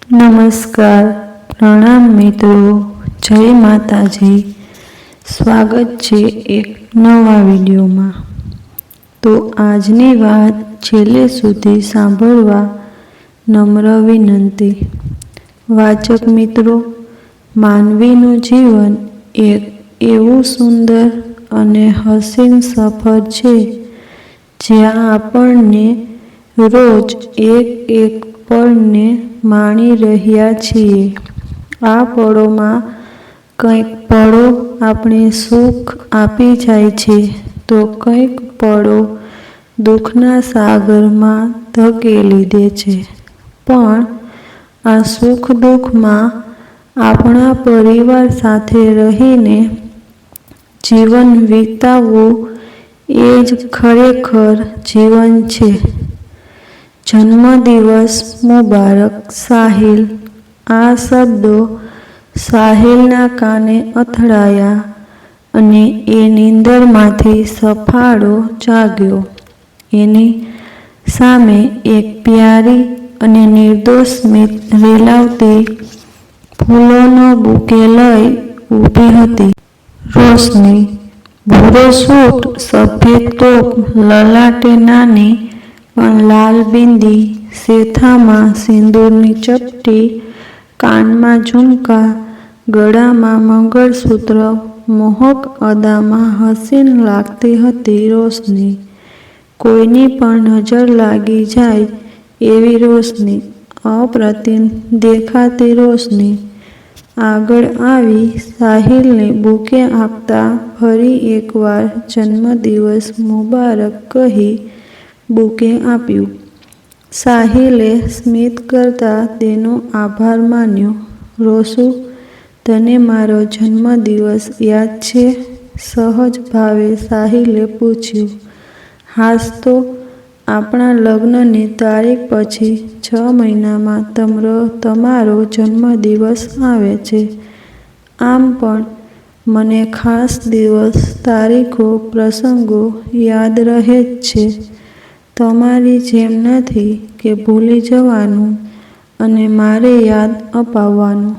નમસ્કાર, પ્રણામ મિત્રો, જય માતાજી. સ્વાગત છે એક નવા વિડીયોમાં. તો આજની વાત છેલ્લે સુધી સાંભળવા નમ્ર વિનંતી. વાચક મિત્રો, માનવીનું જીવન એક એવું સુંદર અને હસીન સફર છે જ્યાં આપણને રોજ એક પળને માણી રહ્યા છીએ. આ પળોમાં કંઈક પળો આપણે સુખ આપી જાય છે તો કંઈક પળો દુઃખના સાગરમાં ધકેલી દે છે. પણ આ સુખ દુઃખમાં આપણા પરિવાર સાથે રહીને જીવન વિતાવવું એ જ ખરેખર જીવન છે. જન્મદિવસ મુબારક સાહિલ. આ શબ્દો સાહિલના કાને અથડાયા અને એ નીંદરમાંથી સફાળો જાગ્યો. એની સામે એક પ્યારી અને નિર્દોષ સ્મિત રેલાવતી ફૂલોનો બુકે લઈ ઊભી હતી. રોશની. ભૂરો સૂટ, સફેદ ટોપ, લલાટે નાની પણ લાલ બિંદી, શેથામાં સિંદૂરની ચપટી, કાનમાં ઝુમકા, ગળામાં મંગળસૂત્ર, મોહક અદામાં હસીન લાગતી હતી રોશની. કોઈની પણ નજર લાગી જાય એવી રોશની, અપ્રતિમ દેખાતી રોશની આગળ આવી સાહિલને બુકે આપતા ફરી એકવાર જન્મદિવસ મુબારક કહી બુકે આપ્યું. સાહિલે સ્મિત કરતા તેનો આભાર માન્યો. રોશુ, તને મારો જન્મદિવસ યાદ છે? સહજ ભાવે સાહિલે પૂછ્યું. હાશ તો, આપણા લગ્નની તારીખ પછી 6 મહિનામાં તમારો જન્મદિવસ આવે છે. આમ પણ મને ખાસ દિવસ, તારીખો, પ્રસંગો યાદ રહે જ છે. તમારી જેમ નથી કે ભૂલી જવાનું અને મારે યાદ અપાવવાનું.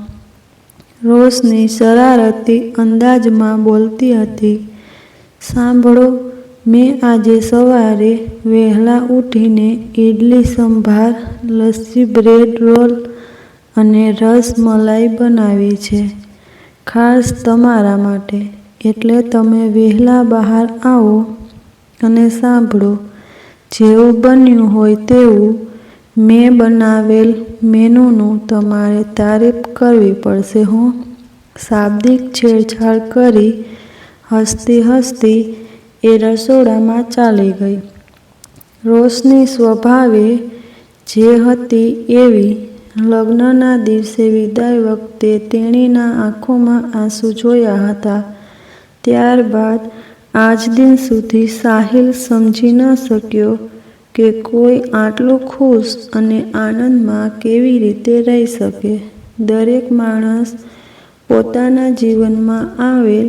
રોશની શરારતી અંદાજમાં બોલતી હતી. સાંભળો, મેં આજે સવારે વહેલા ઉઠીને ઇડલી સંભાર, લસ્સી, બ્રેડ રોલ અને રસ મલાઈ બનાવી છે, ખાસ તમારા માટે. એટલે તમે વહેલા બહાર આવો અને સાંભળો. જેવું બન્યું હોય તેવું મેં બનાવેલ મેનૂનું તમારે તારીફ કરવી પડશે હો. શાબ્દિક છેડછાડ કરી હસતી હસતી એ રસોડામાં ચાલી ગઈ. રોશની સ્વભાવે જે હતી એવી. લગ્નના દિવસે વિદાય વખતે તેણીના આંખોમાં આંસુ જોયા હતા. ત્યારબાદ આજ દિન સુધી સાહિલ સમજી ન શક્યો કે કોઈ આટલું ખુશ અને આનંદમાં કેવી રીતે રહી શકે. દરેક માણસ પોતાના જીવનમાં આવેલ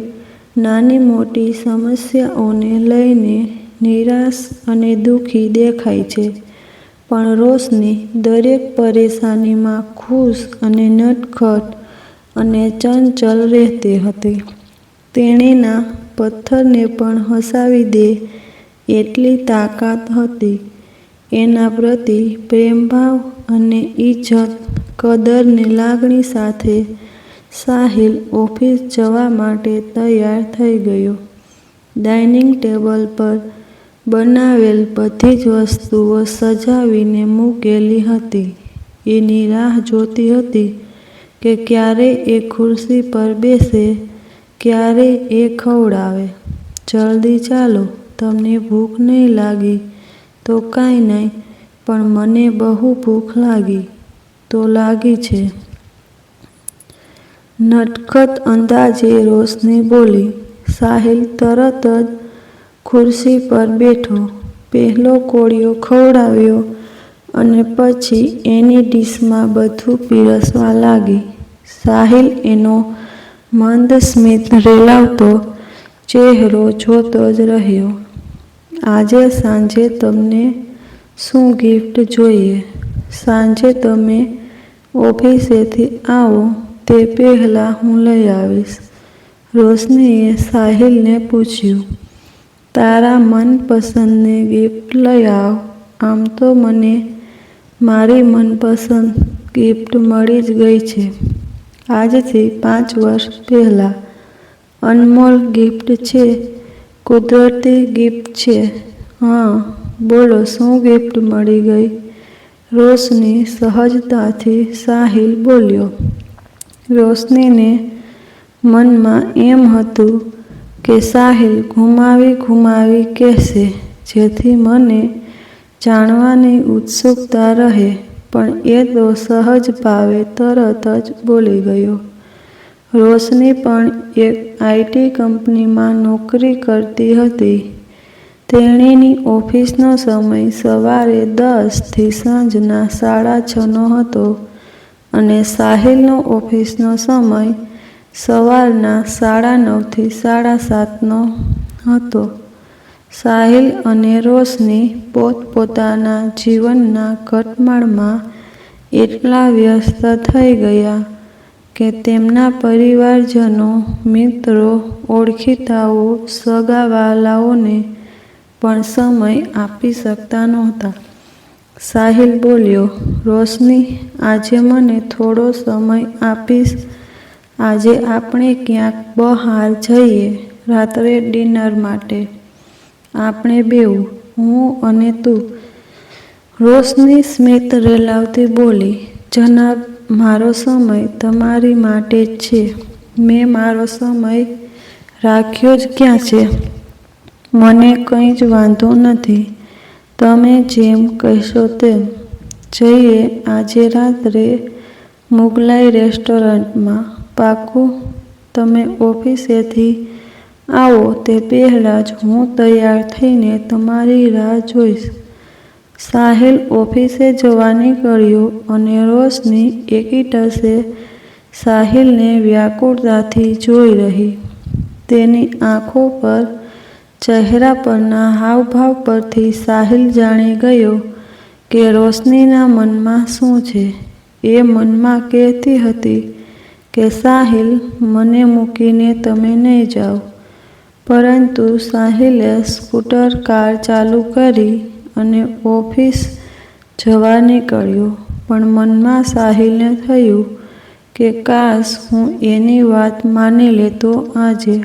નાની મોટી સમસ્યાઓને લઈને નિરાશ અને દુઃખી દેખાય છે, પણ રોશની દરેક પરેશાનીમાં ખુશ અને નટખટ અને ચંચળ રહેતી હતી. તેણીના પથ્થરને પણ હસાવી દે એટલી તાકાત હતી. એના પ્રતિ પ્રેમભાવ અને ઇજ્જત કદરની લાગણી સાથે સાહિલ ઓફિસ જવા માટે તૈયાર થઈ ગયો. ડાઇનિંગ ટેબલ પર બનાવેલ બધી જ વસ્તુઓ સજાવીને મૂકેલી હતી. એની રાહ જોતી હતી કે ક્યારે એ ખુરશી પર બેસે, ક્યારે એ ખવડાવે. જલ્દી ચાલો, તમને ભૂખ નહીં લાગી તો કાંઈ નહીં, પણ મને બહુ ભૂખ લાગી તો લાગી છે. નટખટ અંદાજે રોશની બોલી. સાહિલ તરત જ ખુરશી પર બેઠો, પહેલો કોળિયો ખવડાવ્યો અને પછી એની ડીશમાં બધું પીરસવા લાગી. સાહિલ એનો મંદ સ્મિત રેલાવતો ચહેરો જોતો જ રહ્યો. આજે સાંજે તમને શું ગિફ્ટ જોઈએ? સાંજે તમે ઓફિસેથી આવો તે પહેલાં હું લઈ આવીશ. રોશનીએ સાહિલને પૂછ્યું, તારા મનપસંદની ગિફ્ટ લઈ આવ. આમ તો મને મારી મનપસંદ ગિફ્ટ મળી જ ગઈ છે આજથી 5 વર્ષ પહેલાં. અનમોલ ગિફ્ટ છે, કુદરતી ગિફ્ટ છે. હા, બોલો શું ગિફ્ટ મળી ગઈ? રોશની સહજતાથી સાહિલ બોલ્યો. રોશનીને મનમાં એમ હતું કે સાહિલ ઘુમાવી કહેશે જેથી મને જાણવાની ઉત્સુકતા રહે, પણ એ તો સહજ ભાવે તરત જ બોલી ગયો. રોશની પણ એક IT કંપનીમાં નોકરી કરતી હતી. તેણીની ઓફિસનો સમય સવારે 10 થી સાંજના 6:30નો હતો અને સાહિલનો ઓફિસનો સમય સવારના 9:30 થી 7:30નો હતો. સાહિલ અને રોશની પોતપોતાના જીવનના ઘટમાળમાં એટલા વ્યસ્ત થઈ ગયા કે તેમના પરિવારજનો, મિત્રો, ઓળખીતાઓ, સગાવ્હાલાઓને પણ સમય આપી શકતા નહોતા. સાહિલ બોલ્યો, રોશની, આજે મને થોડો સમય આપીશ? આજે આપણે ક્યાંક બહાર જઈએ, રાત્રે ડિનર માટે. આપણે બેઉ, હું અને તું. રોશની સ્મિત રેલાવતી બોલી, જનાબ, મારો સમય તમારી માટે જ છે. મેં મારો સમય રાખ્યો જ ક્યાં છે? મને કંઈ જ વાંધો નથી. તમે જેમ કહેશો તેમ. જઈએ આજે રાત્રે મુગલાઈ રેસ્ટોરન્ટમાં. પાક્કું? તમે ઓફિસેથી આવો તે પહેલાં જ હું તૈયાર થઈને તમારી રાહ જોઈશ. સાહિલ ઓફિસે જવા નીકળ્યો અને રોશની એકીટસે સાહિલને વ્યાકુળતાથી જોઈ રહી. તેની આંખો પર, ચહેરા પરના હાવભાવ પરથી સાહિલ જાણી ગયો કે રોશનીના મનમાં શું છે. એ મનમાં કહેતી હતી કે સાહિલ, મને મૂકીને તમે નહીં જાઓ. પરંતુ સાહિલે સ્કૂટર કાર ચાલુ કરી અને ઓફિસ જવા નીકળ્યો. પણ મનમાં સાહિલને થયું કે કાશ હું એની વાત માની લેતો. આજે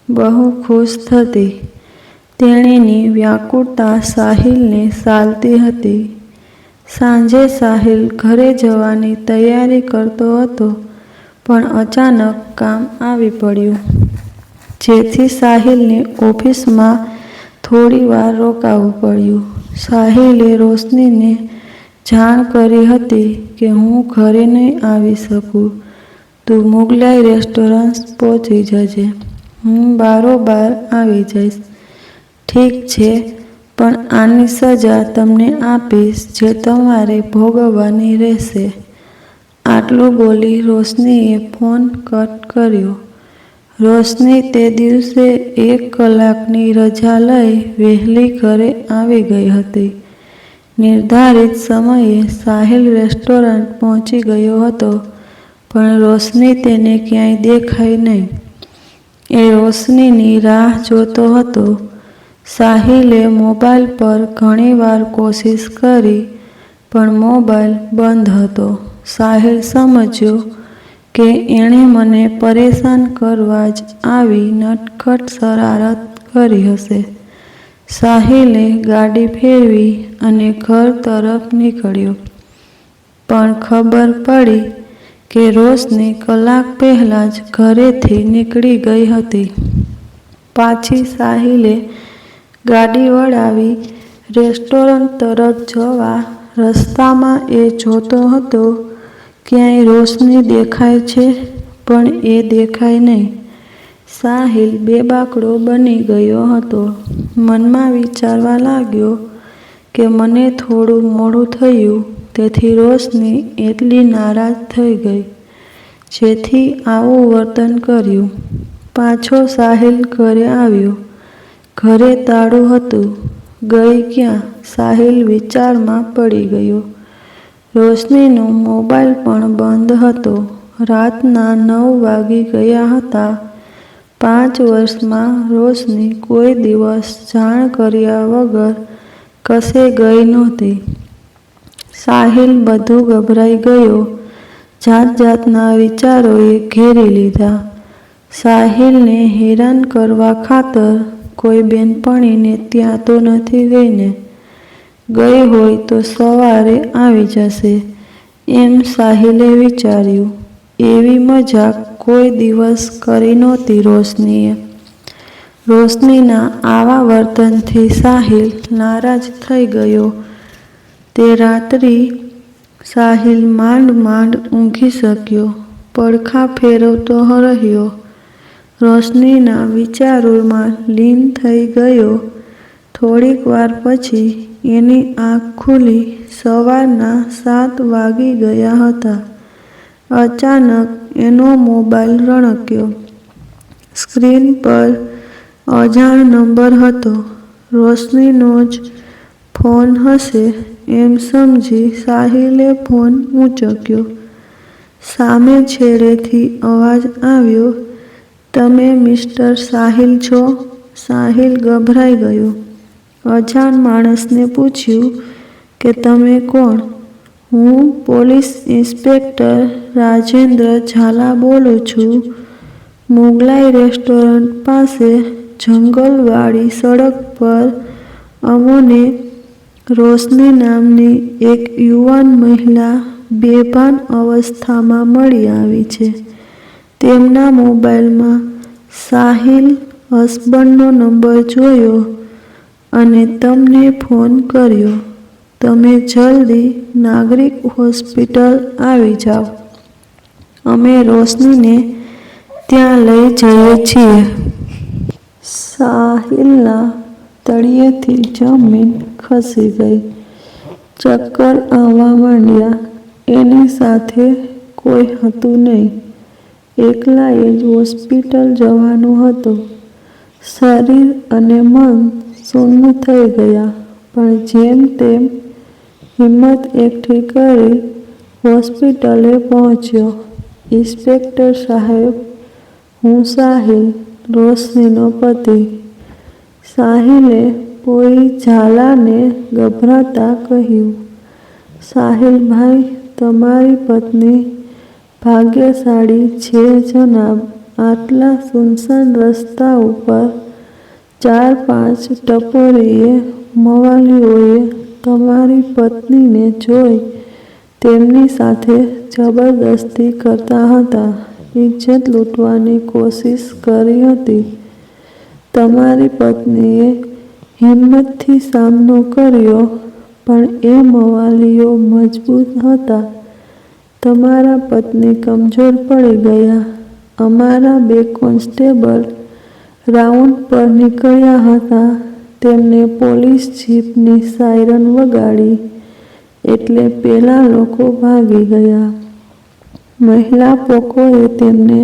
બહુ ખુશ થતી. તેણીની વ્યાકુળતા સાહિલને સાલતી હતી. સાંજે સાહિલ ઘરે જવાની તૈયારી કરતો હતો, પણ અચાનક કામ આવી પડ્યું, જેથી સાહિલને ઓફિસમાં થોડી વાર રોકાવું પડ્યું. સાહિલે રોશનીને જાણ કરી હતી કે હું ઘરે નહીં આવી શકું. તું મુગલાઈ રેસ્ટોરન્ટ પહોંચી જજે. હું બારોબાર આવી જઈશ. ઠીક છે, પણ આની સજા તમને આપીશ જે તમારે ભોગવવાની રહેશે. આટલું બોલી રોશનીએ ફોન કટ કર્યો. રોશની તે દિવસે 1 કલાકની રજા લઈ વહેલી ઘરે આવી ગઈ હતી. નિર્ધારિત સમયે સાહિલ રેસ્ટોરન્ટ પહોંચી ગયો હતો, પણ રોશની તેને ક્યાંય દેખાઈ નહીં. એ રોશનીની રાહ જોતો હતો. સાહિલે મોબાઈલ પર ઘણીવાર કોશિશ કરી, પણ મોબાઈલ બંધ હતો. સાહિલ સમજ્યો કે એણે મને પરેશાન કરવા જ આવી નટખટ શરારત કરી હશે. સાહિલે ગાડી ફેરવી અને ઘર તરફ નીકળ્યો. પણ ખબર પડી કે રોશની કલાક પહેલાં જ ઘરેથી નીકળી ગઈ હતી. પાછી સાહિલે ગાડી વળાવી રેસ્ટોરન્ટ તરફ જવા રસ્તામાં એ જોતો હતો ક્યાંય રોશની દેખાય છે, પણ એ દેખાય નહીં. સાહિલ બેબાકળો બની ગયો હતો. મનમાં વિચારવા લાગ્યો કે મને થોડું મોડું થયું, તેથી રોશની એટલી નારાજ થઈ ગઈ, જેથી આવું વર્તન કર્યું. પાછો સાહિલ ઘરે આવ્યો. ઘરે તાળું હતું. ગઈ ક્યાં? સાહિલ વિચારમાં પડી ગયો. રોશનીનો મોબાઈલ પણ બંધ હતો. રાતના 9 વાગી ગયા હતા. 5 વર્ષમાં રોશની કોઈ દિવસ જાણ કર્યા વગર કશે ગઈ નહોતી. સાહિલ બધું ગભરાઈ ગયો. જાત જાતના વિચારોએ ઘેરી લીધા. સાહિલને હેરાન કરવા ખાતર કોઈ બેનપણીને ત્યાં તો નથી ગઈ ને? ગઈ હોય તો સવારે આવી જશે, એમ સાહિલે વિચાર્યું. એવી મજાક કોઈ દિવસ કરી નહોતી રોશનીએ. રોશનીના આવા વર્તનથી સાહિલ નારાજ થઈ ગયો. તે રાત્રિ સાહિલ માંડ માંડ ઊંઘી શક્યો. પડખા ફેરવતો રહ્યો. રોશનીના વિચારોમાં લીન થઈ ગયો. થોડીક વાર પછી એની આંખ ખુલી. સવારના 7 વાગી ગયા હતા. અચાનક એનો મોબાઈલ રણક્યો. સ્ક્રીન પર અજાણ નંબર હતો. રોશનીનો જ ફોન હશે એમ સમજી સાહિલે ફોન ઊંચક્યો. સામે છેડેથી અવાજ આવ્યો, "તમે મિસ્ટર સાહિલ છો?" સાહિલ ગભરાઈ ગયો. અજાણ માણસને પૂછ્યું કે તમે કોણ? "હું પોલીસ ઇન્સ્પેક્ટર રાજેન્દ્ર ઝાલા બોલું છું. મુગલાઈ રેસ્ટોરન્ટ પાસે જંગલવાળી સડક પર અમોને રોશની નામની એક યુવાન મહિલા બેભાન અવસ્થામાં મળી આવી છે. તેમના મોબાઈલમાં સાહિલ હસબન્ડનો નંબર જોયો અને તમને ફોન કર્યો. તમે જલ્દી નાગરિક હોસ્પિટલ આવી જાઓ. અમે રોશનીને ત્યાં લઈ જઈએ છીએ." સાહિલના તળિયેથી જમીન ખસી ગઈ. ચક્કર આવવા માંડ્યા. એની સાથે કોઈ હતું નહીં. એકલાએ જ હોસ્પિટલ જવાનું હતું. શરીર અને મન શૂન્ય થઈ ગયા. પણ જેમ તેમ હિંમત એકઠી કરી હોસ્પિટલે પહોંચ્યો. "ઇન્સ્પેક્ટર સાહેબ, હું સાહિલ, રોશનીનો પતિ." સાહિલે પોઈ ઝાલાને ગભરાતા કહ્યું. "સાહિલભાઈ, તમારી પત્ની ભાગ્યશાળી છે જનાબ. આટલા સુનસાન રસ્તા ઉપર 4-5 ટપોરીએ મવાલીઓએ તમારી પત્નીને જોઈ તેમની સાથે જબરદસ્તી કરતા હતા. ઇજ્જત લૂંટવાની કોશિશ કરી હતી. તમારી પત્નીએ હિંમતથી સામનો કર્યો, પણ એ મવાલીઓ મજબૂત હતા. તમારા પત્ની કમજોર પડી ગયા. અમારા 2 કોન્સ્ટેબલ રાઉન્ડ પર નીકળ્યા હતા. તેમને પોલીસ જીપની સાયરન વગાડી એટલે પેલા લોકો ભાગી ગયા. મહિલા પોકોએ તેમને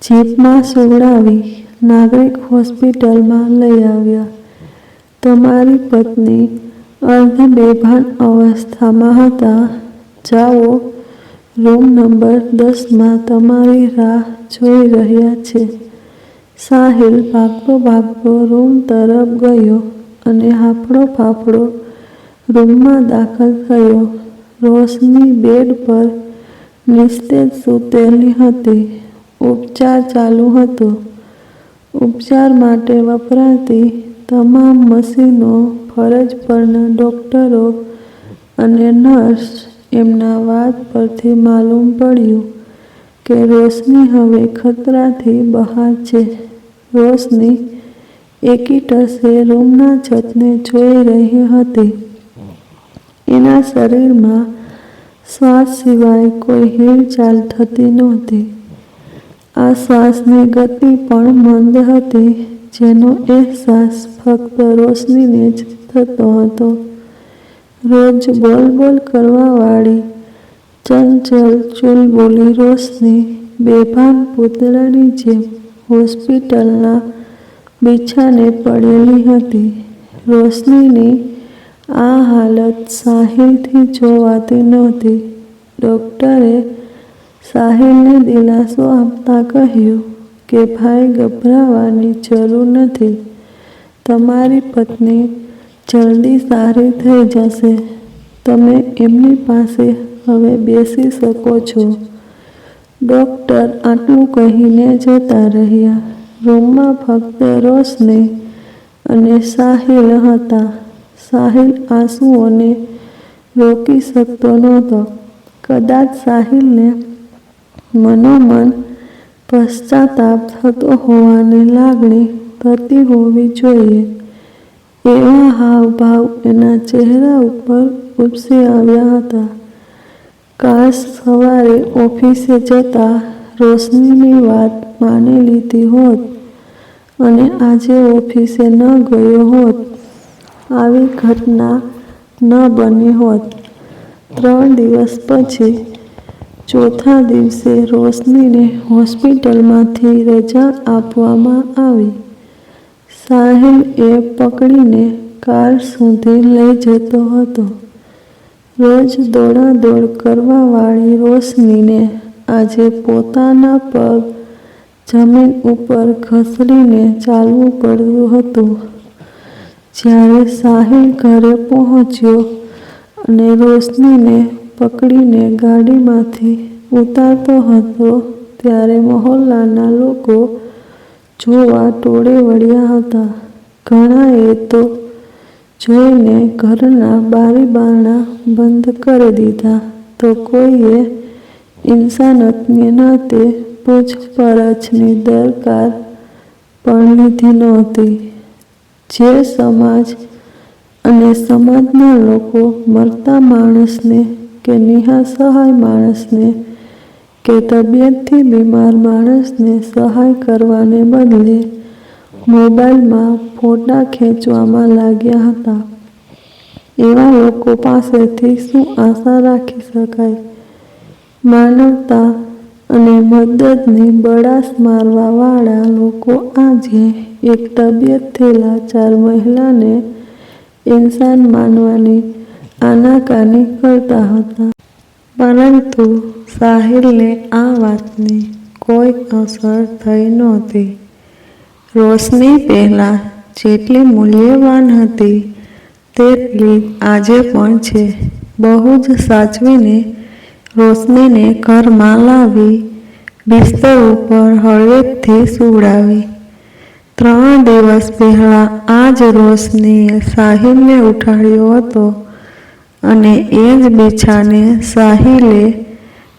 જીપમાં સુવડાવી નાગરિક હોસ્પિટલમાં લઈ આવ્યા. તમારી પત્ની અર્ધ બેભાન અવસ્થામાં હતા. જાઓ, રૂમ નંબર 10માં તમારી રાહ જોઈ રહ્યા છે." સાહિલ ભાગતો ભાગતો રૂમ તરફ ગયો અને હાંફળો ફાંફળો રૂમમાં દાખલ થયો. રોશની બેડ પર નિસ્તેજ સૂતેલી હતી. ઉપચાર ચાલુ હતો. ઉપચાર માટે વપરાતી તમામ મશીનો, ફરજ પરના ડોક્ટરો અને નર્સ, એમના વાત પરથી માલુમ પડ્યું કે રોશની હવે ખતરાથી બહાર છે. રોશની એકીટસે રૂમના છતને જોઈ રહી હતી. એના શરીરમાં શ્વાસ સિવાય કોઈ હિલચાલ થતી નહોતી. આ શ્વાસની ગતિ પણ મંદ હતી, જેનો અહેસાસ ફક્ત રોશનીને જ થતો હતો. રોજ બોલ કરવાવાળી ચંચળ ચુલબુલી રોશની બેભાન પૂતળાની જેમ હોસ્પિટલના બિછાને પડેલી હતી. રોશનીની આ હાલત સાહિલથી જોવાતી નહોતી. ડૉક્ટરે સાહિલને દિલાસો આપતા કહ્યું કે ભાઈ, ગભરાવાની જરૂર નથી. તમારી પત્ની જલ્દી સારી થઈ જશે. તમે એમની પાસે હવે બેસી શકો છો. ડૉક્ટર આટલું કહીને જતા રહ્યા. રૂમમાં ફક્ત રોશની અને સાહિલ હતા. સાહિલ આંસુઓને રોકી શકતો નહોતો. કદાચ સાહિલને મનોમન પશ્ચાતાપ થતો હોવાની લાગણી થતી હોવી જોઈએ. એવા હાવભાવ એના ચહેરા ઉપર ઉપસી આવ્યા હતા. કાશ સવારે ઓફિસે જતા રોશનીની વાત માની લીધી હોત અને આજે ઓફિસે ન ગયો હોત. આવી ઘટના ન બની હોત. 3 દિવસ પછી ચોથા દિવસે રોશનીને હોસ્પિટલમાંથી રજા આપવામાં આવી. સાહિલ એ પકડીને કાર સુધી લઈ જતો હતો. રોજ દોડાદોડ કરવાવાળી રોશનીને આજે પોતાના પગ જમીન ઉપર ઘસડીને ચાલવું પડતું હતું. જ્યારે સાહિલ ઘરે પહોંચ્યો અને રોશનીને પકડીને ગાડીમાંથી ઉતારતો હતો, ત્યારે મહોલ્લાના લોકો જોવા ટોળે વળ્યા હતા. ઘણાએ તો જોઈને ઘરના બારી-બારણા બંધ કરી દીધા, તો કોઈએ ઇન્સાનિયતને નાતે પૂછપરછની દરકાર પણ લીધી નહોતી. જે સમાજ અને સમાજના લોકો મરતા માણસને કે નિઃસહાય માણસને કે તબિયતથી બીમાર માણસને સહાય કરવાને બદલે મોબાઈલમાં ફોટા ખેંચવામાં લાગ્યા હતા. એવા લોકો પાસેથી શું આશા રાખી શકાય? માનવતા અને મદદની બળાસ મારવાવાળા લોકો આજે એક તબિયતથી લાચાર મહિલાને ઇન્સાન માનવાની આનાકાની કરતા હતા. પરંતુ સાહિલને આ વાતની કોઈ અસર થઈ નહોતી. રોશની પહેલાં જેટલી મૂલ્યવાન હતી તેટલી આજે પણ છે. બહુ જ સાચવીને રોશનીને ઘરમાં લાવી બિસ્તર ઉપર હળવેકથી સૂવડાવી. 3 દિવસ પહેલાં આ જ રોશનીએ સાહિલને ઉઠાડ્યો હતો અને એ જ બિછાને સાહિલે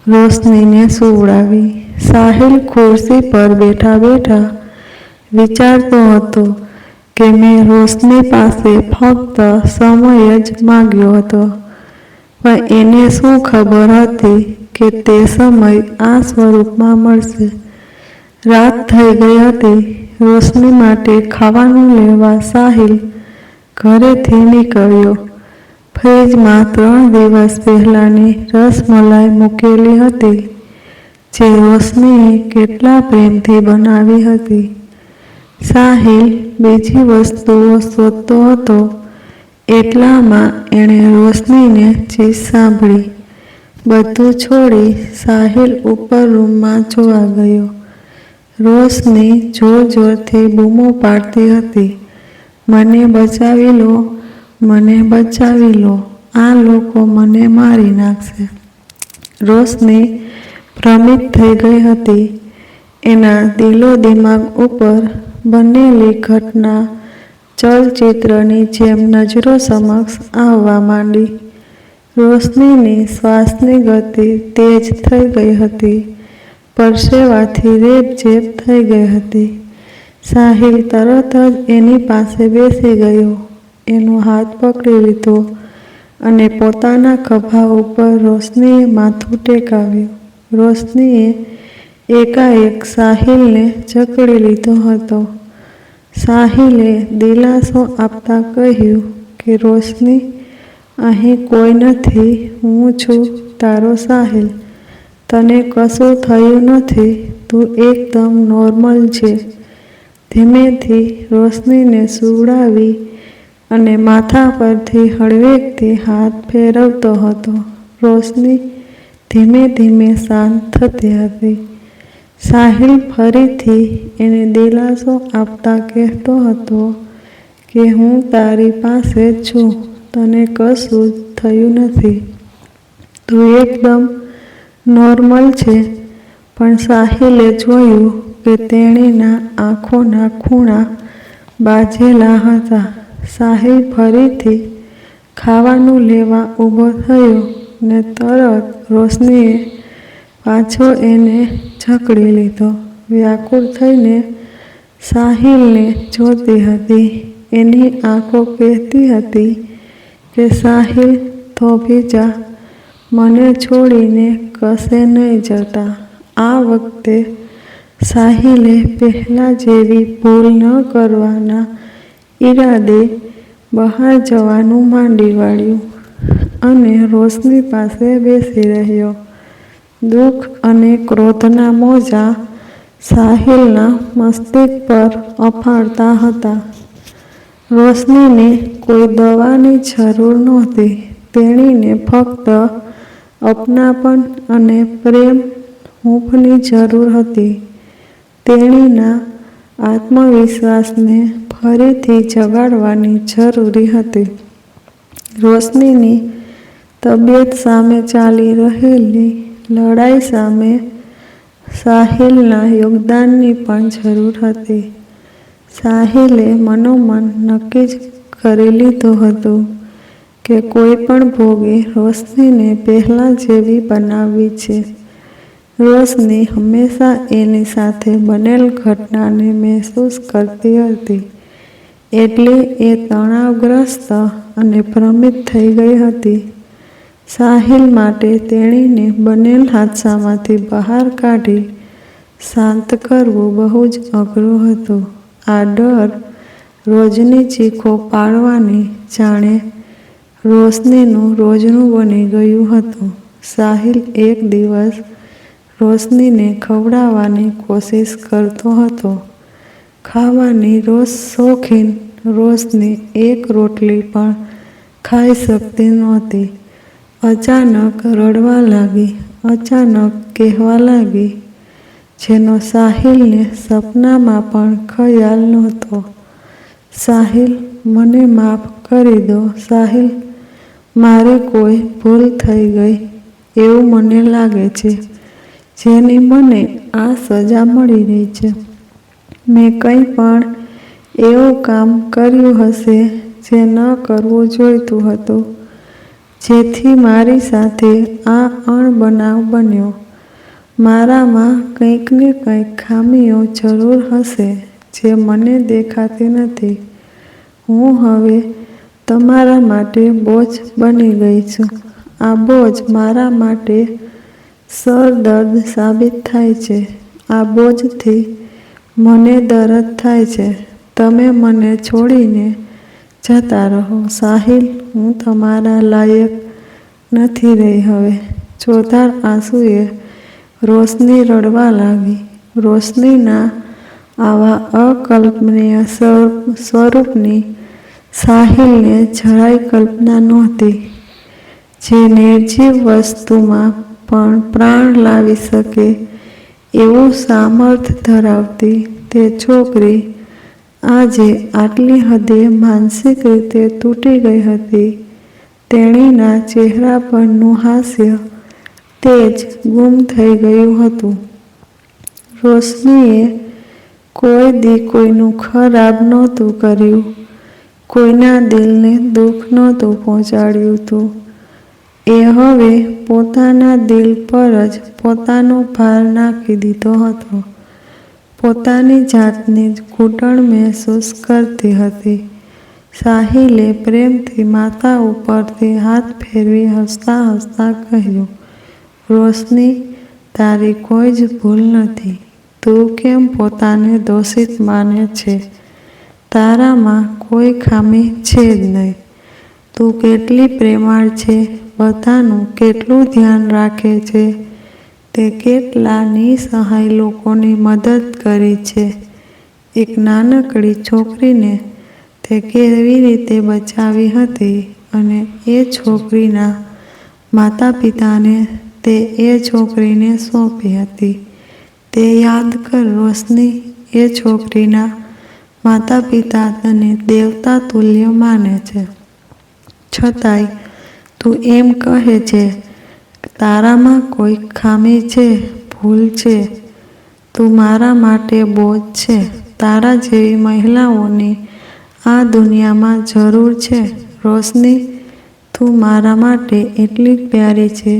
રોશનીને સૂવડાવી. સાહિલ ખુરશી પર બેઠા બેઠા વિચારતો હતો કે મેં રોશની પાસે ફક્ત સમય જ માગ્યો હતો, પણ એને શું ખબર હતી કે તે સમય આ સ્વરૂપમાં મળશે. રાત થઈ ગઈ હતી. રોશની માટે ખાવાનું લેવા સાહિલ ઘરેથી નીકળ્યો. ફ્રીજમાં 3 દિવસ પહેલાંની રસમલાઈ મૂકેલી હતી, જે રોશનીએ કેટલા પ્રેમથી બનાવી હતી. સાહિલ બીજી વસ્તુઓ શોધતો હતો. એટલામાં એણે રોશનીને ચીસ સાંભળી. બધું છોડી સાહિલ ઉપર રૂમમાં જોવા ગયો. રોશની જોર-જોરથી બૂમો પાડતી હતી, મને બચાવી લો, મને બચાવી લો, આ લોકો મને મારી નાખશે. રોશની ભ્રમિત થઈ ગઈ હતી. એના દિલો-દિમાગ ઉપર બનેલી ઘટના ચલચિત્રની જેમ નજરો સમક્ષ આવવા માંડી. રોશનીની શ્વાસની ગતિ તેજ થઈ ગઈ હતી. પરસેવાથી રેબઝેબ થઈ ગઈ હતી. સાહિલ તરત જ એની પાસે બેસી ગયો. એનો હાથ પકડી લીધો અને પોતાના ખભા ઉપર રોશનીએ માથું ટેકાવ્યું. રોશનીએ એકાએક સાહિલને જકડી લીધો હતો. સાહિલે દિલાસો આપતા કહ્યું કે રોશની, અહીં કોઈ નથી, હું છું તારો સાહિલ. તને કશું થયું નથી, તું એકદમ નોર્મલ છે. ધીમેથી રોશનીને સુવડાવી અને માથા પરથી હળવેકથી હાથ ફેરવતો હતો. રોશની ધીમે ધીમે શાંત થતી હતી. સાહિલ ફરીથી એને દિલાસો આપતા કહેતો હતો કે હું તારી પાસે જ છું, તને કશું જ થયું નથી, તું એકદમ નોર્મલ છે. પણ સાહિલે જોયું કે તેણીના આંખોના ખૂણા બાજેલા હતા. સાહિલ ફરીથી ખાવાનું લેવા ઊભો થયો ને તરત રોશનીએ પાછો એને જકડી લીધો. વ્યાકુળ થઈને સાહિલને જોતી હતી. એની આંખો કહેતી હતી કે સાહિલ, થોભી જા, મને છોડીને કશે નહીં જતા. આ વખતે સાહિલે પહેલાં જેવી ભૂલ ન કરવાના ઈરાદે બહાર જવાનું માંડી વાળ્યું અને રોશની પાસે બેસી રહ્યો. દુઃખ અને ક્રોધના મોજાં સાહિલના મસ્તિષ્ક પર અફાળતા હતા. રોશનીને કોઈ દવાની જરૂર નહોતી. તેણીને ફક્ત અપનાપન અને પ્રેમ હૂંફની જરૂર હતી. તેણીના આત્મવિશ્વાસને ફરીથી જગાડવાની જરૂરી હતી. રોશનીની તબિયત સામે ચાલી રહેલી લડાઈ સામે સાહિલના યોગદાનની પણ જરૂર હતી. સાહિલે મનોમન નક્કી જ કરી લીધું હતું કે કોઈ પણ ભોગે રોશનીને પહેલાં જેવી બનાવવી છે. રોશની હંમેશા એની સાથે બનેલ ઘટનાને મહેસૂસ કરતી હતી એટલે એ તણાવગ્રસ્ત અને ભ્રમિત થઈ ગઈ હતી. સાહિલ માટે તેણીને બનેલ હાદસામાંથી બહાર કાઢી શાંત કરવું બહુ જ અઘરું હતું. આ ડર રોજની ચીખો પાડવાની જાણે રોશનીનું રોજનું બની ગયું હતું. સાહિલ એક દિવસ રોશનીને ખવડાવવાની કોશિશ કરતો હતો. ખાવાની શોખીન રોશની એક રોટલી પણ ખાઈ શકતી નહોતી. અચાનક રડવા લાગી, અચાનક કહેવા લાગી, જેનો સાહિલને સપનામાં પણ ખ્યાલ નહોતો. સાહિલ, મને માફ કરી દો. સાહિલ, મારી કોઈ ભૂલ થઈ ગઈ એવું મને લાગે છે, જેની મને આ સજા મળી રહી છે. મેં કંઈ પણ એવું કામ કર્યું હશે જે ન કરવું જોઈતું હતું, જેથી મારી સાથે આ અણબનાવ બન્યો. મારામાં કંઈક ને કંઈક ખામીઓ જરૂર હશે જે મને દેખાતી નથી. હું હવે તમારા માટે બોજ બની ગઈ છું. આ બોજ મારા માટે સરદર્દ સાબિત થાય છે. આ બોજથી મને દર્દ થાય છે. તમે મને છોડીને જતા રહો. સાહિલ, હું તમારા લાયક નથી રહી હવે. ચોધાર આંસુએ રોશની રડવા લાગી. રોશનીના આવા અકલ્પનીય સ્વરૂપની સાહિલને જરાય કલ્પના નહોતી. જે નિર્જીવ વસ્તુમાં પણ પ્રાણ લાવી શકે એવું સામર્થ્ય ધરાવતી તે છોકરી આજે આટલી હદે માનસિક રીતે તૂટી ગઈ હતી. તેણીના ચહેરા પરનું હાસ્ય તેજ ગુમ થઈ ગયું હતું. રોશનીએ કોઈ દી કોઈનું ખરાબ નહોતું કર્યું, કોઈના દિલને દુઃખ નહોતું પહોંચાડ્યું હતું. એ હવે પોતાના દિલ પર જ પોતાનો ભાર નાખી દીધો હતો. પોતાની જાતને જ ઘૂંટણ મહેસૂસ કરતી હતી. સાહિલે પ્રેમથી માથા ઉપરથી હાથ ફેરવી હસતા હસતા કહ્યું, રોશની, તારી કોઈ જ ભૂલ નથી. તું કેમ પોતાને દોષિત માને છે? તારામાં કોઈ ખામી છે જ નહીં. તું કેટલી પ્રેમાળ છે, બધાનું કેટલું ધ્યાન રાખે છે, તે કેટલા નિસહાય લોકોની મદદ કરી છે. એક નાનકડી છોકરીને તે કેવી રીતે બચાવી હતી અને એ છોકરીના માતા પિતાને તે એ છોકરીને સોંપી હતી તે યાદ કર રોશની. એ છોકરીના માતા પિતા તને દેવતા તુલ્ય માને છે, છતાંય તું એમ કહે છે તારામાં કોઈ ખામી છે, ભૂલ છે. તું મારા માટે બોજ છે. તારા જેવી મહિલાઓની આ દુનિયામાં જરૂર છે રોશની. તું મારા માટે એટલી જ પ્યારી છે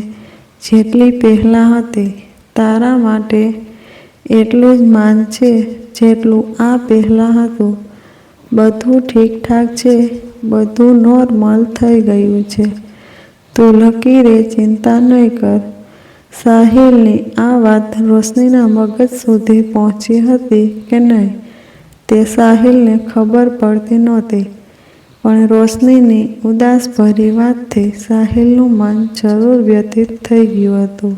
જેટલી પહેલાં હતી. તારા માટે એટલું જ માન છે જેટલું આ પહેલાં હતું. બધું ઠીકઠાક છે, બધું નોર્મલ થઈ ગયું છે. તું લકીરે ચિંતા નહીં કર. સાહિલની આ વાત રોશનીના મગજ સુધી પહોંચી હતી કે નહીં તે સાહિલને ખબર પડતી નહોતી, પણ રોશનીની ઉદાસભરી વાતથી સાહિલનું મન જરૂર વ્યથિત થઈ ગયું હતું.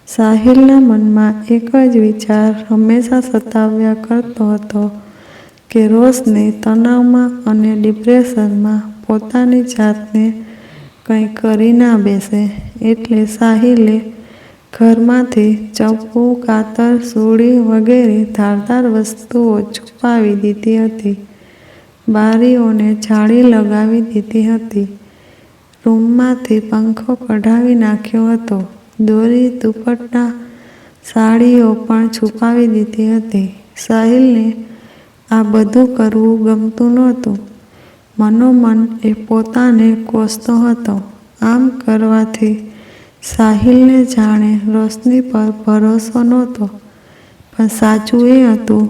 સાહિલના મનમાં એક જ વિચાર હંમેશા સતાવ્યા કરતો હતો કે રોશની તણાવમાં અને ડિપ્રેશનમાં પોતાની જાતને કંઈ કરી ના બેસે. એટલે સાહિલે ઘરમાંથી ચપ્પુ, કાતર, સૂડી વગેરે ધારદાર વસ્તુઓ છુપાવી દીધી હતી. બારીઓને જાળી લગાવી દીધી હતી. રૂમમાંથી પંખો કઢાવી નાખ્યો હતો. દોરી, દુપટ્ટા, સાડીઓ પણ છુપાવી દીધી હતી. સાહિલને આ બધું કરવું ગમતું નહોતું. મનોમન એ પોતાને કોસતો હતો. આમ કરવાથી સાહિલને જાણે રોશની પર ભરોસો નહોતો. પણ સાચું એ હતું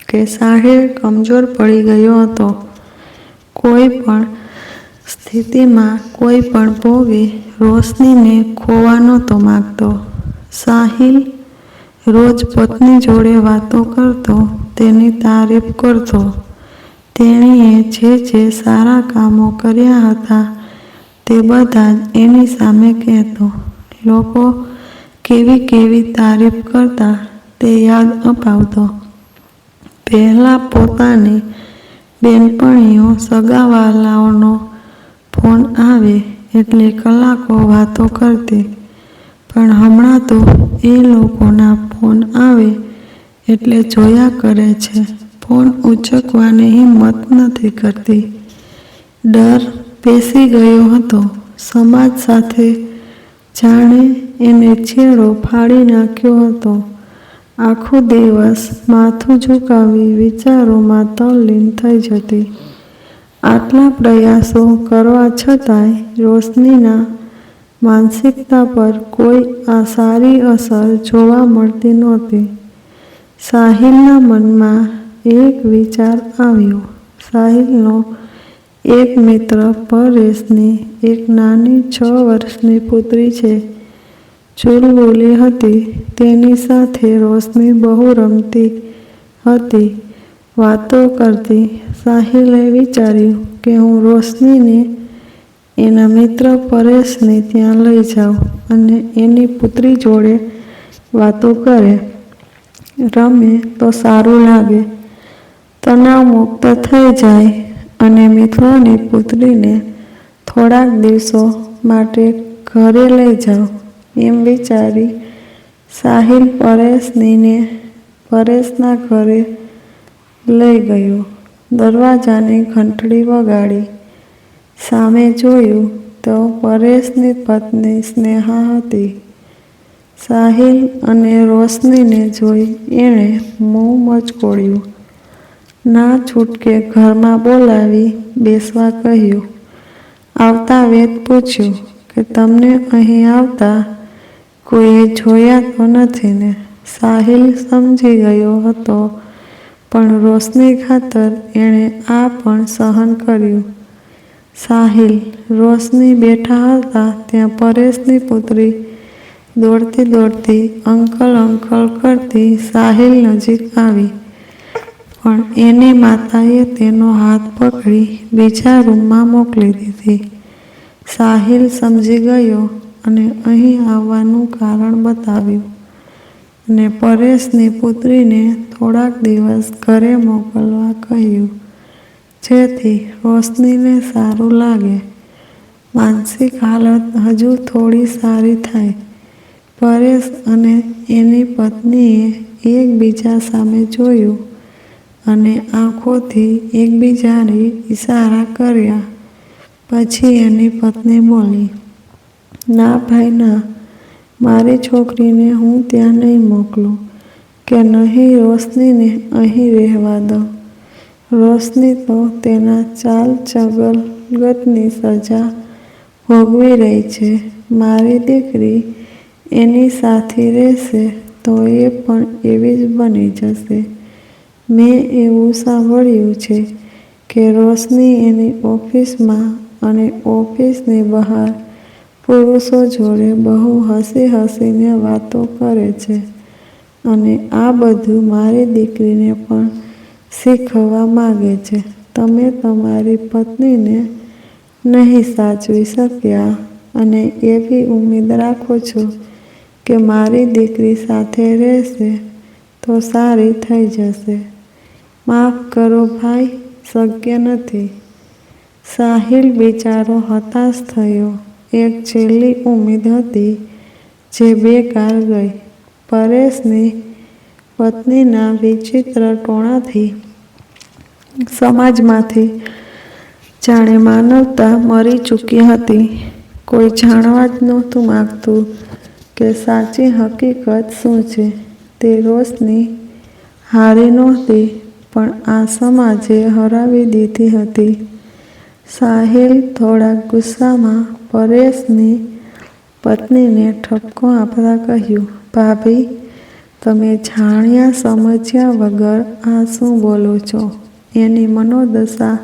કે સાહિલ કમજોર પડી ગયો હતો. કોઈ પણ સ્થિતિમાં, કોઈ પણ ભોગે રોશનીને ખોવા નહોતો માગતો. સાહિલ રોજ પત્ની જોડે વાતો કરતો, તેની તારીફ કરતો. તેણીએ જે સારા કામો કર્યા હતા તે બધા જ એની સામે કહેતો. લોકો કેવી તારીફ કરતા તે યાદ અપાવતો. પહેલાં પોતાની બેનપણીઓ, સગાવાલાઓનો ફોન આવે એટલે કલાકો વાતો કરતી, પણ હમણાં તો એ લોકોના ફોન આવે એટલે જોયા કરે છે. ફોન ઉચકવાની હિંમત નથી કરતી. ડર પેસી ગયો હતો. સમાજ સાથે જાણે એને છેડો ફાડી નાખ્યો હતો. આખો દિવસ માથું ઝુકાવી વિચારોમાં તલ્લીન થઈ જતી. આટલા પ્રયાસો કરવા છતાંય રોશનીના માનસિકતા પર કોઈ સારી અસર જોવા મળતી નહોતી. સાહિલના મનમાં એક વિચાર આવ્યો. સાહિલનો એક મિત્ર પરેશની એક નાની 6 વર્ષની પુત્રી છે. ચુલબુલી હતી. તેની સાથે રોશની બહુ રમતી હતી, વાતો કરતી. સાહિલે વિચાર્યું કે હું રોશનીને એના મિત્ર પરેશને ત્યાં લઈ જાઉં અને એની પુત્રી જોડે વાતો કરે, રમે તો સારું લાગે, તણાવ મુક્ત થઈ જાય અને મિત્રની પુત્રીને થોડાક દિવસો માટે ઘરે લઈ જાઉં. એમ વિચારી સાહિલ પરેશના ઘરે લઈ ગયો. દરવાજાની ઘંટડી વગાડી. સામે જોયું તો પરેશની પત્ની સ્નેહા હતી. સાહિલ અને રોશનીને જોઈ એણે મોં મચકોડ્યું. ના છૂટકે ઘરમાં બોલાવી બેસવા કહ્યું. આવતા વેત પૂછ્યું કે તમને અહીં આવતા કોઈએ જોયા તો નથી ને? સાહિલ સમજી ગયો હતો, પણ રોશની ખાતર એણે આ પણ સહન કર્યું. સાહિલ, રોશની બેઠા હતા ત્યાં પરેશની પુત્રી દોડતી અંકલ કરતી સાહિલ નજીક આવી, પણ એની માતાએ તેનો હાથ પકડી બીજા રૂમમાં મોકલી દીધી. સાહિલ સમજી ગયો અને અહીં આવવાનું કારણ બતાવ્યું અને પરેશની પુત્રીને થોડાક દિવસ ઘરે મોકલવા કહ્યું. જેથી રોશનીને સારું લાગે. માનસિક હાલત હજુ થોડી સારી થાય. પરેશ અને એની પત્નીએ એકબીજા સામે જોયું અને આંખોથી એકબીજાને ઈશારા કર્યા. પછી એની પત્ની બોલી, ના ભાઈ ના, મારી છોકરીને હું ત્યાં નહીં મોકલું કે નહીં રોશનીને અહીં રહેવા દઉં. રોશની તો તેના ચાલ ચગલગતની સજા ભોગવી રહી છે. મારી દીકરી એની સાથે રહેશે તો એ પણ એવી જ બની જશે. મેં એવું સાંભળ્યું છે કે રોશની એની ઓફિસમાં અને ઓફિસની બહાર પુરુષો જોડે બહુ હસીને વાતો કરે છે અને આ બધું મારી દીકરીને પણ શીખવવા માગે છે. તમે તમારી પત્નીને નહીં સાચવી શક્યા અને એવી ઉમ્મીદ રાખો છો કે મારી દીકરી સાથે રહેશે તો સારી થઈ જશે. માફ કરો ભાઈ, શક્ય નથી. સાહિલ બિચારો હતાશ થયો. એક છેલ્લી ઉમ્મીદ હતી જે બેકાર ગઈ. પરેશની પત્નીના વિચિત્ર ટોણાથી સમાજમાંથી જાણે માનવતા મરી ચૂકી હતી. કોઈ જાણવા જ નહોતું માગતું કે સાચી હકીકત શું છે. તે રોશની હારી નહોતી, પણ આ સમાજે હરાવી દીધી હતી. સાહિલ થોડા ગુસ્સામાં પરેશની પત્નીને ઠપકો આપતા કહ્યું, ભાભી, તમે જાણ્યા સમજ્યા વગર આ શું બોલો છો? એની મનોદશા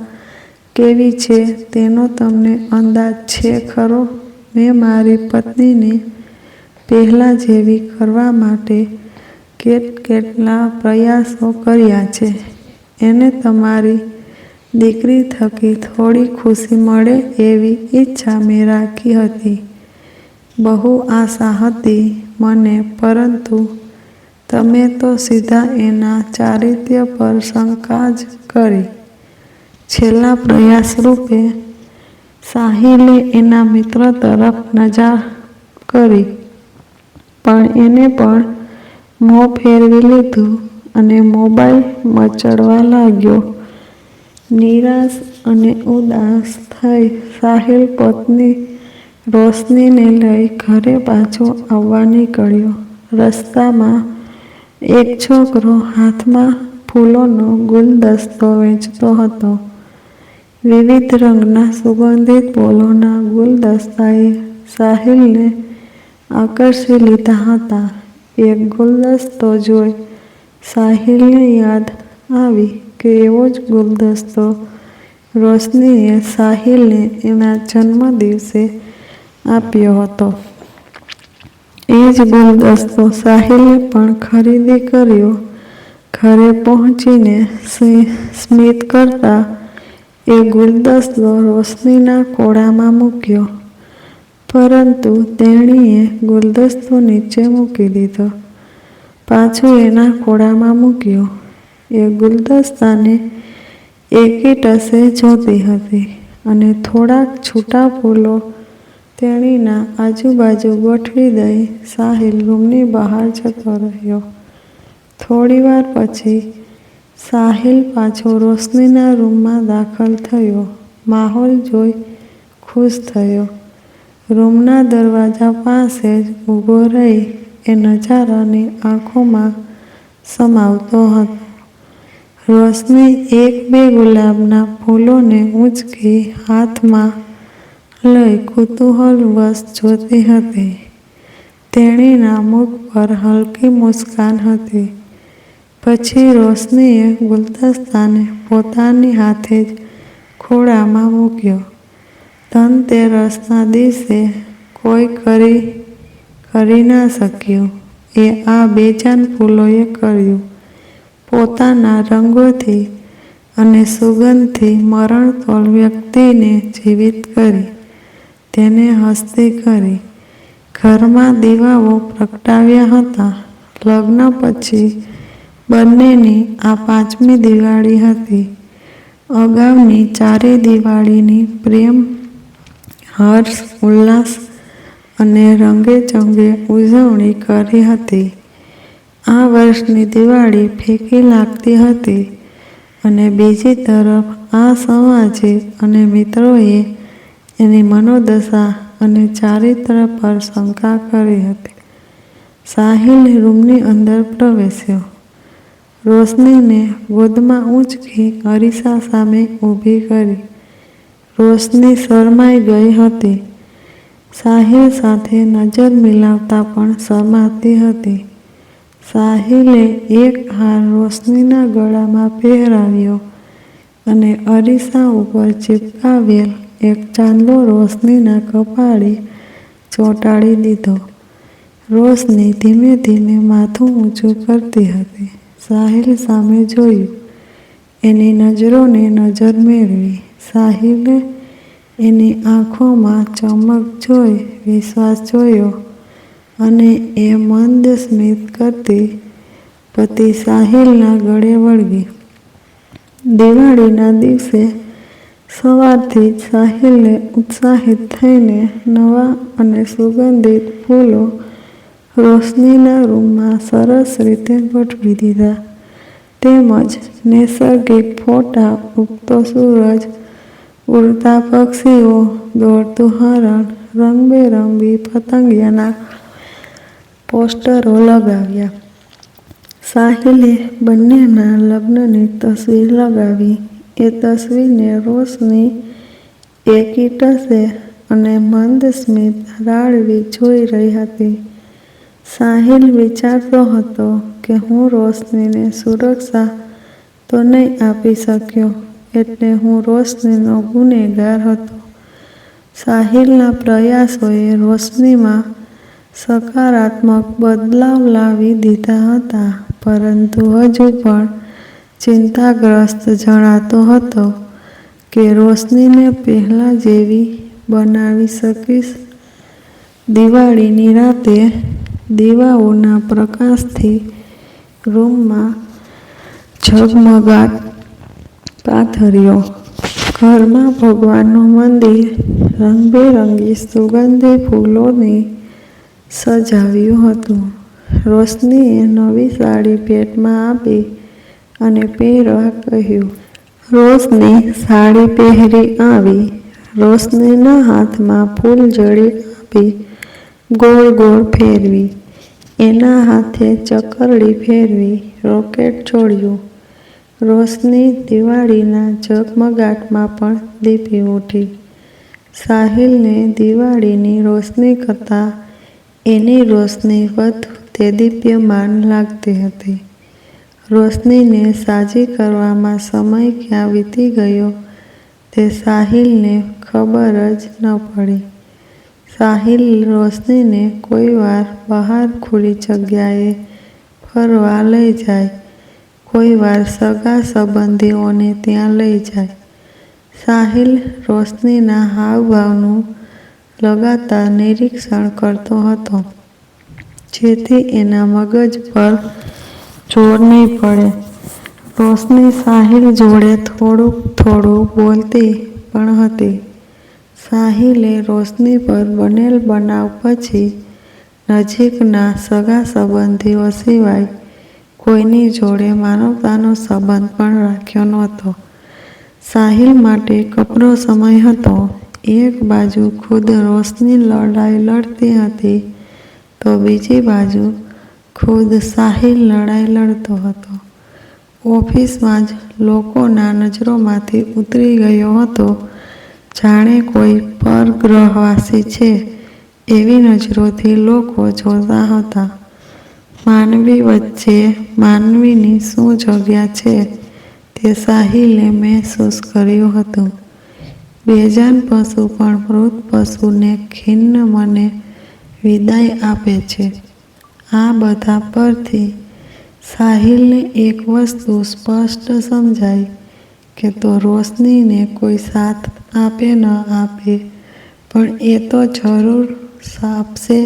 કેવી છે તેનો તમને અંદાજ છે ખરો? મેં મારી પત્નીને પહેલાં જેવી કરવા માટે કેટલા પ્રયાસો કર્યા છે. એને તમારી દીકરી થકી થોડી ખુશી મળે એવી ઈચ્છા મેં રાખી હતી. બહુ આશા હતી મને, પરંતુ તમે તો સીધા એના ચારિત્ર્ય પર શંકા જ કરી. છેલ્લા પ્રયાસ રૂપે સાહિલે એના મિત્ર તરફ નજર કરી, પણ એને પણ મોં ફેરવી લીધું અને મોબાઈલ મચડવા લાગ્યો. નિરાશ અને ઉદાસ થઈ સાહિલ પત્ની રોશનીને લઈ ઘરે પાછો આવવા નીકળ્યો. રસ્તામાં એક છોકરો હાથમાં ફૂલોનો ગુલદસ્તો વેચતો હતો. વિવિધ રંગના સુગંધિત ફૂલોના ગુલદસ્તાએ સાહિલને આકર્ષી લીધા હતા. એક ગુલદસ્તો જોઈ સાહિલને યાદ આવી કે એવો જ ગુલદસ્તો રોશનીએ સાહિલને એના જન્મદિવસે આપ્યો હતો. એ જ ગુલદસ્તો સાહિલે પણ ખરીદી કર્યો. ઘરે પહોંચીને સ્મિત કરતા એ ગુલદસ્તો રોશનીના ખોળામાં મૂક્યો, પરંતુ તેણીએ ગુલદસ્તો નીચે મૂકી દીધો. પાછું એના ખોળામાં મૂક્યો. એ ગુલદસ્તાને એકીટસે જોતી હતી અને થોડાક છૂટા ફૂલો તેણીના આજુબાજુ ગોઠવી દઈ સાહિલ રૂમની બહાર જતો રહ્યો. થોડીવાર પછી સાહિલ પાછો રોશનીના રૂમમાં દાખલ થયો. માહોલ જોઈ ખુશ થયો. રૂમના દરવાજા પાસે જ ઊભો રહી એ નજારાની આંખોમાં સમાવતો હતો. રોશની એક બે ગુલાબના ફૂલોને ઊંચકી હાથમાં લઈ કુતૂહલવશ જોતી હતી. તેણીના મુખ પર હલકી મુસ્કાન હતી. પછી રોશનીએ ગુલદસ્તાને પોતાની હાથે જ ખોળામાં મૂક્યો. ધનતેરસના દિવસે કોઈ કરી ના શક્યું એ આ બેજાન ફૂલોએ કર્યું. પોતાના રંગોથી અને સુગંધથી મરણતોલ વ્યક્તિને જીવિત કરી, તેને હસતી કરી. ઘરમાં દીવાઓ પ્રગટાવ્યા હતા. લગ્ન પછી બંનેની આ 5મી દિવાળી હતી. અગાઉની ચારે દિવાળીની પ્રેમ, હર્ષ, ઉલ્લાસ અને રંગેચંગે ઉજવણી કરી હતી. આ વર્ષની દિવાળી ફીકી લાગતી હતી અને બીજી તરફ આ સમાજે અને મિત્રોએ એની મનોદશા અને ચારિત્ર પર શંકા કરી હતી. સાહિલ રૂમની અંદર પ્રવેશ્યો. રોશનીને ગોદમાં ઊંચકી અરીસા સામે ઊભી કરી. રોશની શરમાઈ ગઈ હતી. સાહિલ સાથે નજર મિલાવતા પણ શરમાતી હતી. સાહિલે એક હાર રોશનીના ગળામાં પહેરાવ્યો અને અરીસા ઉપર ચિપકાવેલ એક ચાંદલો રોશનીના કપાળે ચોંટાડી દીધો. રોશની ધીમે ધીમે માથું ઊંચું કરતી હતી. સાહિલ સામે જોયું. એની નજરોને નજર મેળવી. સાહિલે એની આંખોમાં ચમક જોઈ વિશ્વાસ જોયો અને એ મંદ સ્મિત કરતી પતિ સાહિલના ગળે વળગી. દિવાળીના દિવસે સવારથી જ સાહિલે ઉત્સાહિત થઈને નવા અને સુગંધિત ફૂલો રોશનીના રૂમમાં સરસ રીતે ગોઠવી દીધા. તેમજ નૈસર્ગિક ફોટા, ઉગતો સૂરજ, ઉડતા પક્ષીઓ, દોડતું હરણ, રંગબેરંગી પતંગિયાના પોસ્ટરો લગાવ્યા. સાહિલે બંનેના લગ્નની તસવીર લગાવી. એ તસવીરને રોશની એકીટશે અને મંદ સ્મિત રાળવી જોઈ રહી હતી. સાહિલ વિચારતો હતો કે હું રોશનીને સુરક્ષા તો નહીં આપી શક્યો, એટલે હું રોશનીનો ગુનેગાર હતો. સાહિલના પ્રયાસોએ રોશનીમાં સકારાત્મક બદલાવ લાવી દીધા હતા, પરંતુ હજુ પણ ચિંતાગ્રસ્ત જણાતો હતો કે રોશનીને પહેલાં જેવી બનાવી શકીશ. દિવાળીની રાતે દીવાઓના પ્રકાશથી રૂમમાં ઝગમગાટ પાથર્યો. ઘરમાં ભગવાનનું મંદિર રંગબેરંગી સુગંધી ફૂલોની સજાવ્યું હતું. રોશનીએ નવી સાડી પેટમાં આપી અને પહેરવા કહ્યું. રોશની સાડી પહેરી આવી. રોશનીના હાથમાં ફૂલઝડી આપી ગોળ ગોળ ફેરવી. એના હાથે ચકરડી ફેરવી રોકેટ છોડ્યું. રોશની દિવાળીના ઝગમગાટમાં પણ દીપી ઉઠી. સાહિલને દિવાળીની રોશની કરતાં એની રોશની વધુ દેદીપ્યમાન લાગતી હતી. રોશનીને સાજી કરવામાં સમય ક્યાં વીતી ગયો તે સાહિલને ખબર જ ન પડી. સાહિલ રોશનીને કોઈ વાર બહાર ખુલ્લી જગ્યાએ ફરવા લઈ જાય, કોઈ વાર સગા સંબંધીઓને ત્યાં લઈ જાય. સાહિલ રોશનીના હાવભાવનું લગાતાર નિરીક્ષણ કરતો હતો, જેથી એના મગજ પર જોર નહીં પડે. રોશની સાહિલ જોડે થોડું થોડું બોલતી પણ હતી. સાહિલે રોશની પર બનેલ બનાવ પછી નજીકના સગા સંબંધીઓ સિવાય કોઈની જોડે માનવતાનો સંબંધ પણ રાખ્યો નહોતો. સાહિલ માટે કપરો સમય હતો. એક બાજુ ખુદ રોશની લડાઈ લડતી હતી, તો બીજી બાજુ ખુદ સાહિલ લડાઈ લડતો હતો. ઓફિસમાં જ લોકોના નજરોમાંથી ઉતરી ગયો હતો. જાણે કોઈ પરગ્રહવાસી છે એવી નજરોથી લોકો જોતા હતા. માનવી વચ્ચે માનવીની શું જગ્યા છે તે સાહિલે મહેસૂસ કર્યું હતું. બેજાન પશુ પણ મૃત પશુને ખિન્ન મને વિદાય આપે છે. આ બધા પરથી સાહિલને એક વસ્તુ સ્પષ્ટ સમજાઈ કે તો રોશનીને કોઈ સાથ આપે ન આપે, પણ એ તો જરૂર આપશે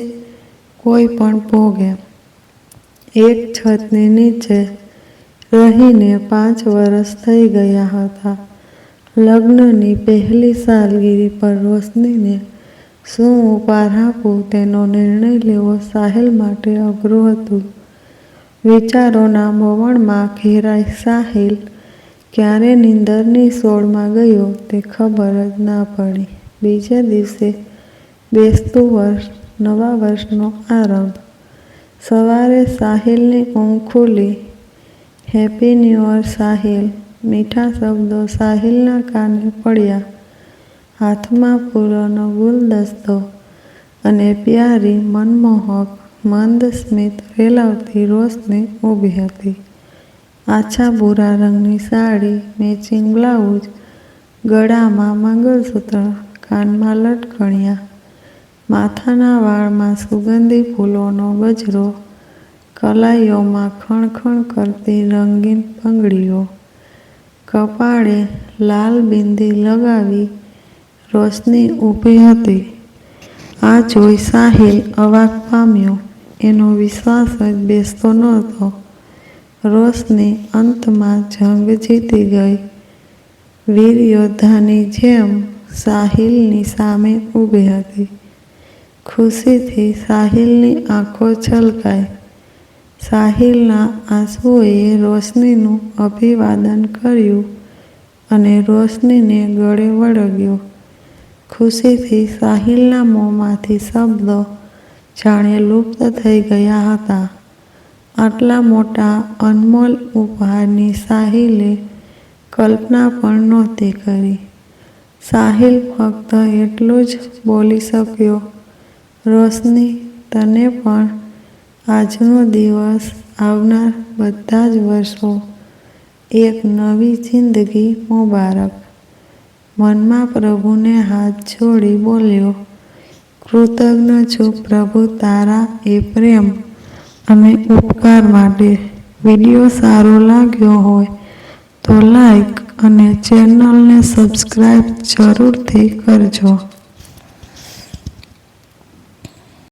કોઈ પણ ભોગે. એક છતની નીચે રહીને 5 વર્ષ થઈ ગયા હતા. લગ્નની પહેલી સાલગીરી પર રોશનીને શું ઉપહાર આપવું તેનો નિર્ણય લેવો સાહિલ માટે અઘરું હતું. વિચારોના મોવણમાં ઘેરાઈ સાહિલ ક્યારે નીંદરની સોળમાં ગયો તે ખબર જ ના પડી. બીજે દિવસે બેસતું વર્ષ, નવા વર્ષનો આરંભ. સવારે સાહિલની ઊંઘ ખુલી. Happy new year Sahil. મીઠા શબ્દો સાહિલના કાને પડ્યા. હાથમાં ફૂલોનો ગુલદસ્તો અને પ્યારી, મનમોહક, મંદ સ્મિત રેલાવતી રોશની ઊભી હતી. આછા ભૂરા રંગની સાડી, મેચિંગ બ્લાઉઝ, ગળામાં મંગળસૂત્ર, કાનમાં લટકણિયા, માથાના વાળમાં સુગંધી ફૂલોનો ગજરો, કલાઈઓમાં ખણખણ કરતી રંગીન બંગડીઓ, કપાળે લાલ બિંદી લગાવી રોશની ઊભી હતી. આ જોઈ સાહિલ અવાક પામ્યો. એનો વિશ્વાસ જ બેસતો નહોતો. રોશની અંતમાં જંગ જીતી ગઈ. વીર યોદ્ધાની જેમ સાહિલની સામે ઊભી હતી. ખુશીથી સાહિલની આંખો છલકાઈ. સાહિલના આંસુએ રોશનીનું અભિવાદન કર્યું અને રોશનીને ગળે વળગ્યો. ખુશીથી સાહિલના મોંમાંથી શબ્દો જાણે લુપ્ત થઈ ગયા હતા. આટલા મોટા અનમોલ ઉપહારની સાહિલે કલ્પના પણ નહોતી કરી. સાહિલ ફક્ત એટલું જ બોલી શક્યો, રોશની, તને પણ આજનો દિવસ, આવનાર બધા જ વર્ષો, એક નવી જિંદગી મુબારક. મનમાં પ્રભુને હાથ જોડી બોલ્યો, કૃતજ્ઞ છું પ્રભુ તારા એ પ્રેમ અને ઉપકાર માટે. વિડીયો સારો લાગ્યો હોય તો લાઈક અને ચેનલને સબસ્ક્રાઈબ જરૂરથી કરજો.